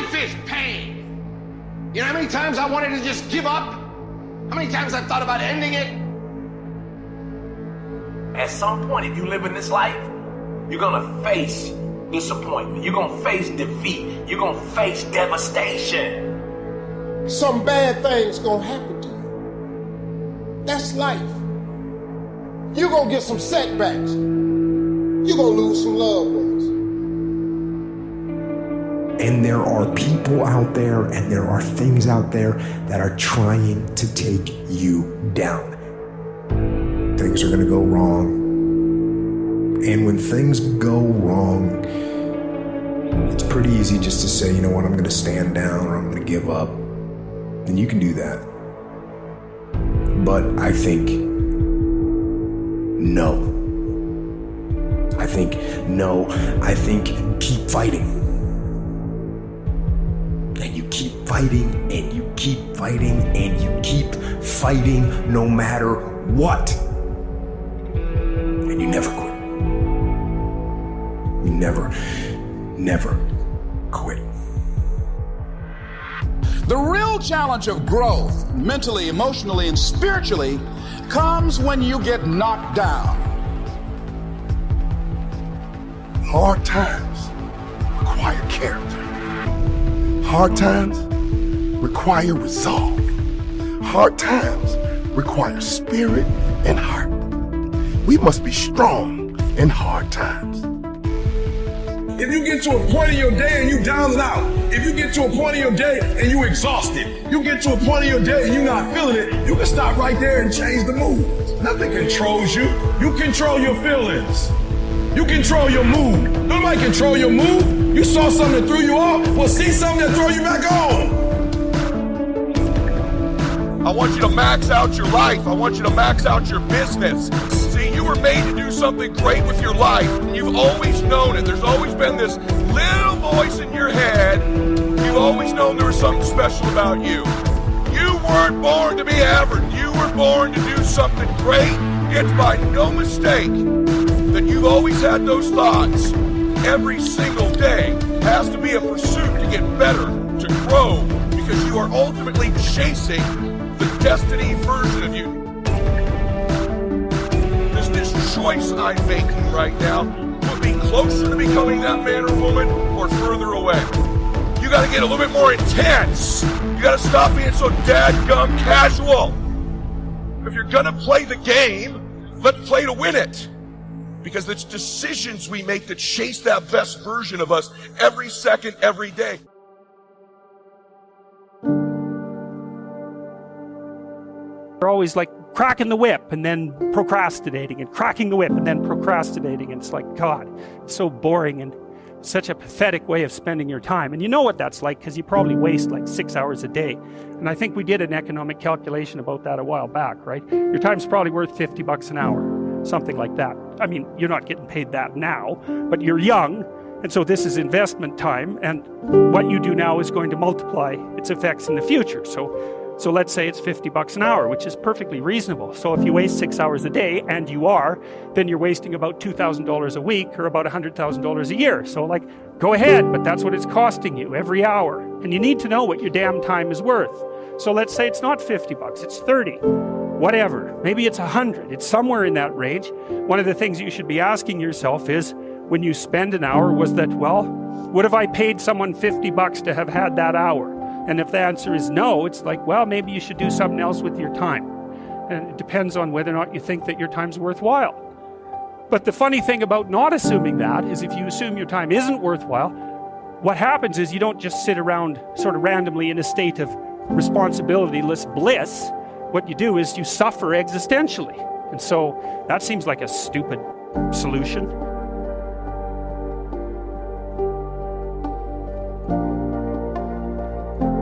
Life is pain. You know how many times I wanted to just give up? How many times I've thought about ending it? At some point, if you live in this life, you're gonna face disappointment. You're gonna face defeat. You're gonna face devastation. Some bad things gonna happen to you. That's life. You're gonna get some setbacks. You're gonna lose some loved ones. And there are people out there and there are things out there that are trying to take you down. Things are gonna go wrong. And when things go wrong, it's pretty easy just to say, you know what, I'm gonna stand down or I'm gonna give up. And you can do that. But I think no. I think keep fighting. And you keep fighting, and you keep fighting, and you keep fighting no matter what. And you never quit. You never quit. The real challenge of growth, mentally, emotionally, and spiritually, comes when you get knocked down. Hard times require character. Hard times require resolve. Hard times require spirit and heart. We must be strong in hard times. If you get to a point in your day and you down and out, if you get to a point in your day and you exhausted, you get to a point in your day and you're not feeling it, you can stop right there and change the mood. Nothing controls you. You control your feelings. You control your mood. Nobody control your mood. You saw something that threw you off, well, see something that throw you back on. I want you to max out your life. I want you to max out your business. See, you were made to do something great with your life, and you've always known it. There's always been this little voice in your head. You've always known there was something special about you. You weren't born to be average. You were born to do something great. It's by no mistake that you've always had those thoughts. Every single day has to be a pursuit to get better, to grow, because you are ultimately chasing the destiny version of you. Does this choice I'm making right now put me closer to becoming that man or woman, or further away? You gotta get a little bit more intense. You gotta stop being so dadgum casual. If you're gonna play the game, let's play to win it. Because it's decisions we make that chase that best version of us every second, every day. They're always like cracking the whip and then procrastinating, and cracking the whip and then procrastinating. And it's like, God, it's so boring and such a pathetic way of spending your time. And you know what that's like, because you probably waste like 6 hours a day. And I think we did an economic calculation about that a while back, right? Your time's probably worth $50 an hour. Something like that. I mean, you're not getting paid that now, but you're young, and so this is investment time, and what you do now is going to multiply its effects in the future. So let's say it's $50 an hour, which is perfectly reasonable. So if you waste 6 hours a day, and you are, then you're wasting about $2,000 a week, or about $100,000 a year. So like, go ahead, but that's what it's costing you every hour. And you need to know what your damn time is worth. So let's say it's not $50, it's 30. Whatever, maybe it's 100, it's somewhere in that range. One of the things you should be asking yourself is, when you spend an hour, was that, well, would have I paid someone $50 to have had that hour? And if the answer is no, it's like, well, maybe you should do something else with your time. And it depends on whether or not you think that your time's worthwhile. But the funny thing about not assuming that is, if you assume your time isn't worthwhile, what happens is you don't just sit around sort of randomly in a state of responsibilityless bliss. What you do is you suffer existentially. And so that seems like a stupid solution.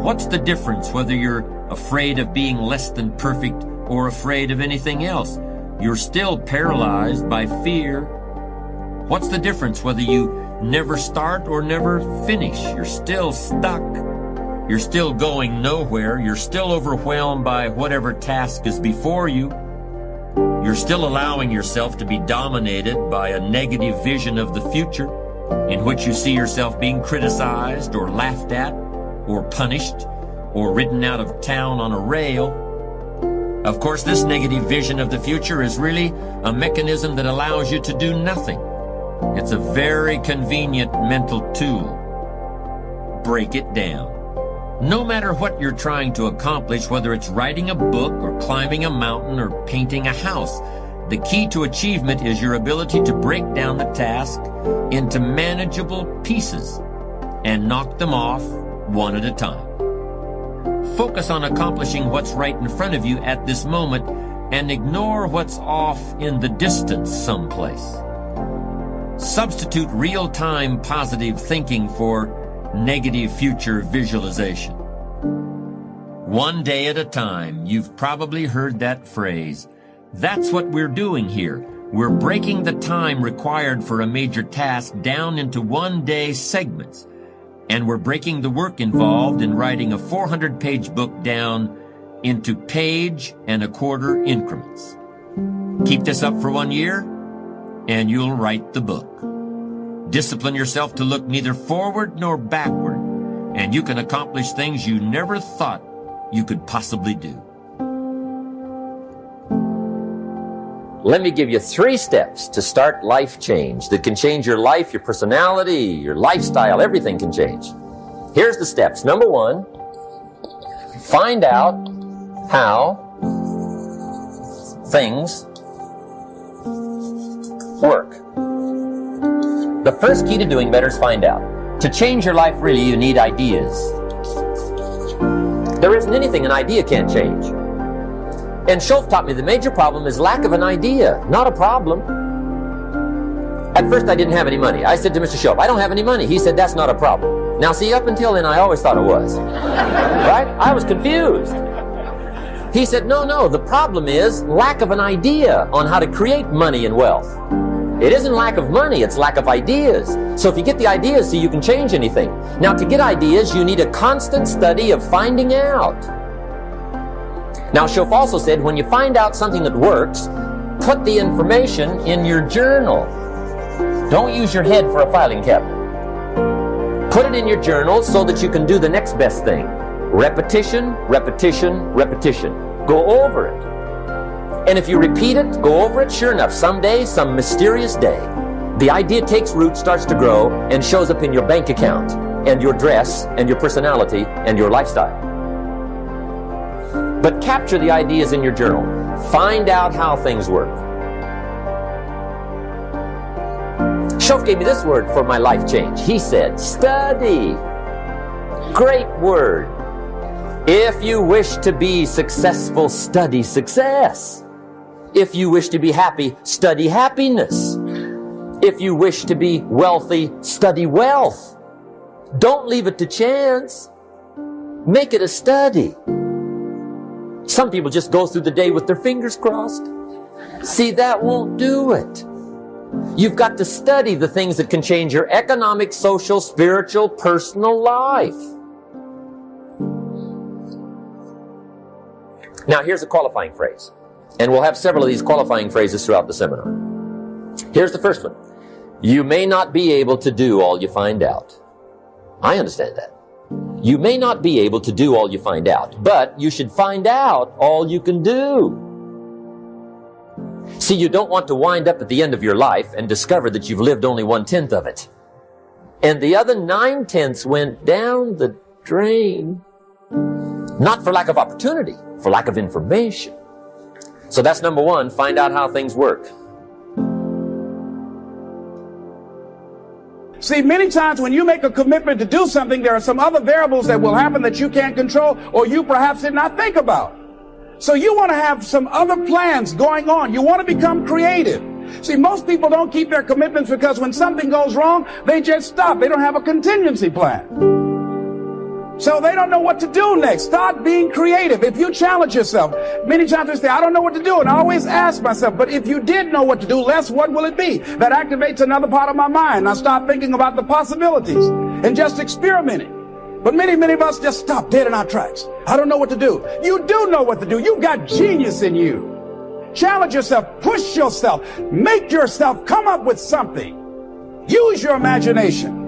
What's the difference whether you're afraid of being less than perfect or afraid of anything else? You're still paralyzed by fear. What's the difference whether you never start or never finish? You're still stuck. You're still going nowhere. You're still overwhelmed by whatever task is before you. You're still allowing yourself to be dominated by a negative vision of the future, in which you see yourself being criticized or laughed at, or punished or ridden out of town on a rail. Of course, this negative vision of the future is really a mechanism that allows you to do nothing. It's a very convenient mental tool. Break it down. No matter what you're trying to accomplish, whether it's writing a book or climbing a mountain or painting a house, the key to achievement is your ability to break down the task into manageable pieces and knock them off one at a time. Focus on accomplishing what's right in front of you at this moment and ignore what's off in the distance someplace. Substitute real-time positive thinking for negative future visualization. One day at a time. You've probably heard that phrase. That's what we're doing here. We're breaking the time required for a major task down into one-day segments. And we're breaking the work involved in writing a 400-page book down into page and a quarter increments. Keep this up for 1 year, and you'll write the book. Discipline yourself to look neither forward nor backward, and you can accomplish things you never thought you could possibly do. Let me give you 3 steps to start life change that can change your life, your personality, your lifestyle, everything can change. Here's the steps. Number 1, find out how things work. The first key to doing better is find out. To change your life, really, you need ideas. There isn't anything an idea can't change. And Schoaf taught me the major problem is lack of an idea, not a problem. At first I didn't have any money. I said to Mr. Schoaf, I don't have any money. He said, that's not a problem. Now see, up until then I always thought it was. Right? I was confused. He said, no, the problem is lack of an idea on how to create money and wealth. It isn't lack of money, it's lack of ideas. So if you get the ideas, so you can change anything. Now to get ideas, you need a constant study of finding out. Now Schoaf also said, when you find out something that works, put the information in your journal. Don't use your head for a filing cabinet. Put it in your journal so that you can do the next best thing. Repetition, repetition, repetition. Go over it. And if you repeat it, go over it, sure enough, someday, some mysterious day, the idea takes root, starts to grow, and shows up in your bank account, and your dress, and your personality, and your lifestyle. But capture the ideas in your journal. Find out how things work. Schoaf gave me this word for my life change. He said, study. Great word. If you wish to be successful, study success. If you wish to be happy, study happiness. If you wish to be wealthy, study wealth. Don't leave it to chance. Make it a study. Some people just go through the day with their fingers crossed. See, that won't do it. You've got to study the things that can change your economic, social, spiritual, personal life. Now, here's a qualifying phrase. And we'll have several of these qualifying phrases throughout the seminar. Here's the first one. You may not be able to do all you find out. I understand that. You may not be able to do all you find out, but you should find out all you can do. See, you don't want to wind up at the end of your life and discover that you've lived only 1/10 of it. And the other 9/10 went down the drain. Not for lack of opportunity, for lack of information. So that's number 1, find out how things work. See, many times when you make a commitment to do something, there are some other variables that will happen that you can't control or you perhaps did not think about. So you want to have some other plans going on. You want to become creative. See, most people don't keep their commitments because when something goes wrong, they just stop. They don't have a contingency plan. So they don't know what to do next. Start being creative. If you challenge yourself, many times we say, I don't know what to do. And I always ask myself, but if you did know what to do, Les, what will it be? That activates another part of my mind. I start thinking about the possibilities and just experimenting. But many of us just stop dead in our tracks. I don't know what to do. You do know what to do. You've got genius in you. Challenge yourself. Push yourself. Make yourself come up with something. Use your imagination.